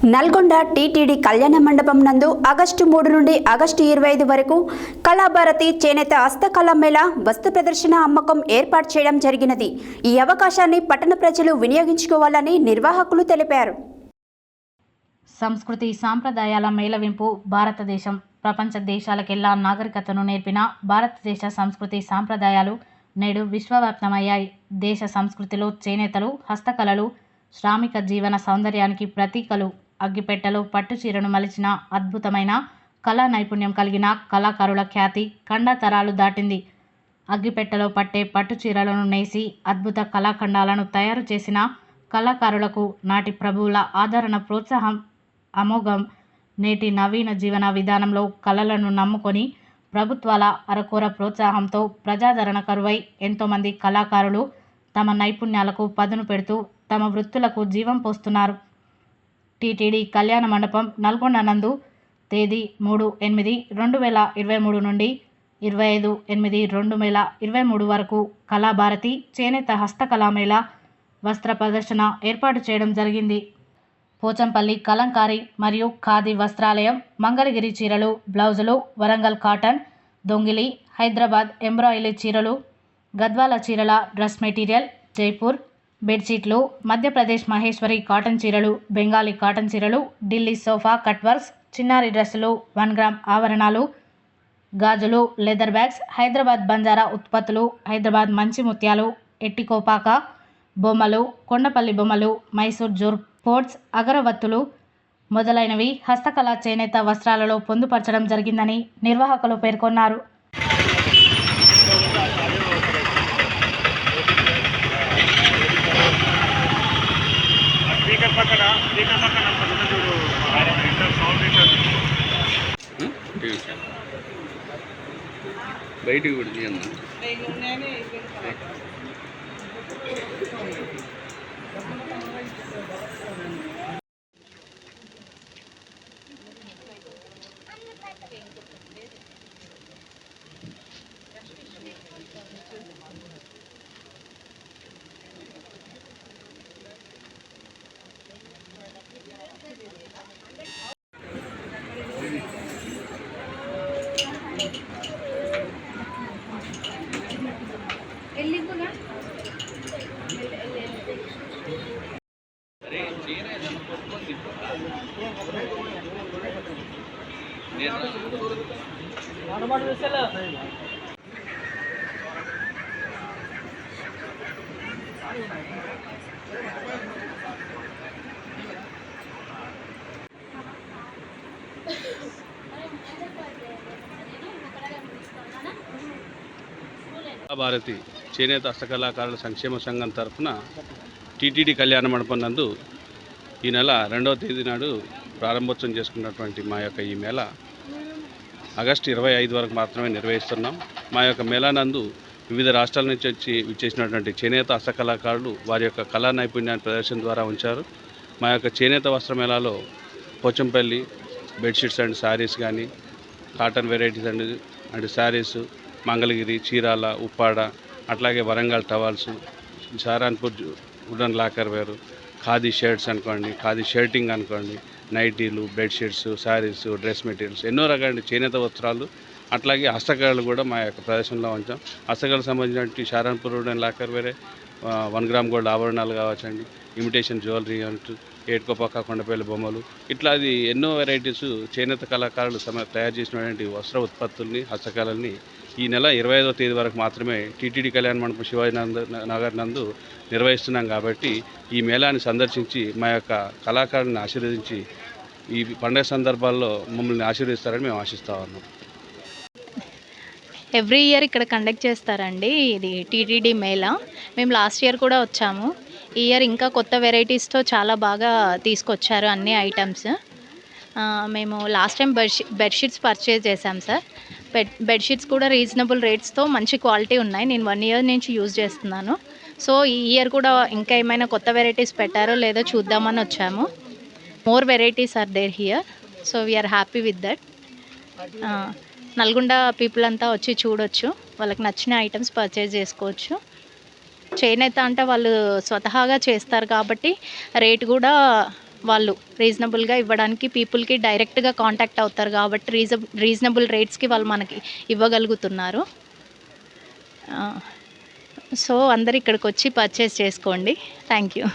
Nalgonda TTD కళ్యాణ మండపం నందు ఆగస్టు 3 నుండి ఆగస్టు 25 వరకు కళాభారతి చేనేత హస్తకళ మేళా వస్తు ప్రదర్శన అమ్మకం ఏర్పాటు చేయడం జరిగినది. ఈ అవకాశాన్ని పట్టణ ప్రజలు వినియోగించుకోవాలని నిర్వాహకులు తెలిపారు. సంస్కృతి సాంప్రదాయాల మేళవింపు భారతదేశం ప్రపంచ దేశాలకెల్లా నాగరికతను నేర్పిన భారతదేశ సంస్కృతి సాంప్రదాయాలు నేడు విశ్వవ్యాప్తమయ్యాయి. దేశ సంస్కృతిలో చేనేతలు, హస్తకళలు శ్రామిక జీవన సౌందర్యానికి ప్రతీకలు. అగ్గిపెట్టెలో పట్టు చీరను మలిచిన అద్భుతమైన కళా నైపుణ్యం కలిగిన కళాకారుల ఖ్యాతి ఖండాతరాలు దాటింది. అగ్గిపెట్టెలో పట్టే పట్టు చీరలను నేసి అద్భుత కళాఖండాలను తయారు చేసిన కళాకారులకు నాటి ప్రభువుల ఆదరణ ప్రోత్సాహం అమోఘం. నేటి నవీన జీవన విధానంలో కళలను నమ్ముకొని ప్రభుత్వాల అరకొర ప్రోత్సాహంతో ప్రజాదరణ కరువై ఎంతోమంది కళాకారులు తమ నైపుణ్యాలకు పదును పెడుతూ తమ వృత్తులకు జీవం పోస్తున్నారు. టీటీడీ కళ్యాణ మండపం నల్గొండ నందు తేదీ 3/8/2023 నుండి 25/8/2023 వరకు కళాభారతి చేనేత హస్తకళా మేళా వస్త్ర ప్రదర్శన ఏర్పాటు చేయడం జరిగింది. పోచంపల్లి కలంకారీ మరియు ఖాదీ వస్త్రాలయం, మంగళగిరి చీరలు, బ్లౌజులు, వరంగల్ కాటన్, దొంగిలి, హైదరాబాద్ ఎంబ్రాయిడరీ చీరలు, గద్వాల చీరల డ్రెస్ మెటీరియల్, జైపూర్ బెడ్షీట్లు, మధ్యప్రదేశ్ మహేశ్వరి కాటన్ చీరలు, బెంగాలీ కాటన్ చీరలు, ఢిల్లీ సోఫా కట్ వర్క్స్, చిన్నారి డ్రెస్సులు, 1 గ్రామ్ ఆభరణాలు, గాజులు, లెదర్ బ్యాగ్స్, హైదరాబాద్ బంజారా ఉత్పత్తులు, హైదరాబాద్ మంచి ముత్యాలు, ఎట్టికోపాక బొమ్మలు, కొండపల్లి బొమ్మలు, మైసూర్ జోర్ పోర్ట్స్, అగరవత్తులు మొదలైనవి హస్తకళ చేనేత వస్త్రాలలో పొందుపరచడం జరిగిందని నిర్వాహకులు పేర్కొన్నారు. బయటికి కూడా తీయన్నా. భారతి చేనేత హస్తకళాకారుల సంక్షేమ సంఘం తరఫున టీటీడీ కళ్యాణ మండపం నందు ఈ నెల 2వ తేదీ నాడు ప్రారంభోత్సవం చేసుకున్నటువంటి మా యొక్క ఈ మేళ ఆగస్టు 25 వరకు మాత్రమే నిర్వహిస్తున్నాం. మా యొక్క మేళా నందు వివిధ రాష్ట్రాల నుంచి వచ్చి విచ్చేసినటువంటి చేనేత హస్తకళాకారులు వారి యొక్క కళా నైపుణ్యాన్ని ప్రదర్శన ద్వారా ఉంచారు. మా యొక్క చేనేత వస్త్ర మేళాలో పోచంపల్లి బెడ్షీట్స్ అండ్ శారీస్ కానీ, cotton varieties and saris, Mangalagiri Chirala, Uppada, అట్లాగే వరంగల్ టవాల్స్, షారాన్పూర్ వుడన్ లాకర్ వేరు, ఖాదీ షర్ట్స్ అనుకోండి, ఖాదీ షర్టింగ్ అనుకోండి, నైటీలు, బెడ్షీట్స్, శారీస్, డ్రెస్ మెటీరియల్స్, ఎన్నో రకాల చేనేత వస్త్రాలు, అట్లాగే హస్తకళలు కూడా మా యొక్క ప్రదర్శనలో ఉంచాం. హస్తకళకు సంబంధించిన షారాన్పూర్ వుడన్ లాకర్ వేరే, 1 గ్రామ్ గోల్డ్ ఆభరణాలు కావచ్చండి, ఇమిటేషన్ జ్యువెలరీ అంటూ, ఏటుకోపాక కొండపల్లి బొమ్మలు, ఇట్లా అది ఎన్నో వెరైటీస్ చేనేత కళాకారులు తయారు చేసినటువంటి వస్త్ర ఉత్పత్తుల్ని, హస్తకళల్ని ఈ నెల 25వ తేదీ వరకు మాత్రమే టీటీడీ కళ్యాణ మండపం శివాజీ నగర్ నందు నిర్వహిస్తున్నాం. కాబట్టి ఈ మేళాన్ని సందర్శించి మా యొక్క కళాకారులను ఆశీర్వదించి ఈ పండుగ సందర్భాల్లో మమ్మల్ని ఆశీర్వదిస్తారని మేము ఆశిస్తా ఉన్నాం. ఎవ్రీ ఇయర్ ఇక్కడ కండక్ట్ చేస్తారండి ఇది టీటీడీ మేళా. మేము లాస్ట్ ఇయర్ కూడా వచ్చాము. ఈ ఇయర్ ఇంకా కొత్త వెరైటీస్తో చాలా బాగా తీసుకొచ్చారు అన్ని ఐటమ్స్. మేము లాస్ట్ టైం బెడ్షీట్స్ పర్చేజ్ చేసాం సార్. బెడ్షీట్స్ కూడా రీజనబుల్ రేట్స్తో మంచి క్వాలిటీ ఉన్నాయి. నేను 1 ఇయర్ నుంచి యూజ్ చేస్తున్నాను. సో ఈ ఇయర్ కూడా ఇంకా ఏమైనా కొత్త వెరైటీస్ పెట్టారో లేదో చూద్దామని వచ్చాము. More varieties are there here, so we are happy with that. Nalgonda people అంతా వచ్చి చూడొచ్చు, వాళ్ళకి నచ్చిన ఐటమ్స్ పర్చేజ్ చేసుకోవచ్చు. చేనేత అంటే వాళ్ళు స్వతహాగా చేస్తారు కాబట్టి రేట్ కూడా వాళ్ళు రీజనబుల్గా ఇవ్వడానికి పీపుల్కి డైరెక్ట్గా కాంటాక్ట్ అవుతారు కాబట్టి రీజనబుల్ రేట్స్కి వాళ్ళు మనకి ఇవ్వగలుగుతున్నారు. సో అందరు ఇక్కడికి వచ్చి పర్చేస్ చేసుకోండి. Thank you.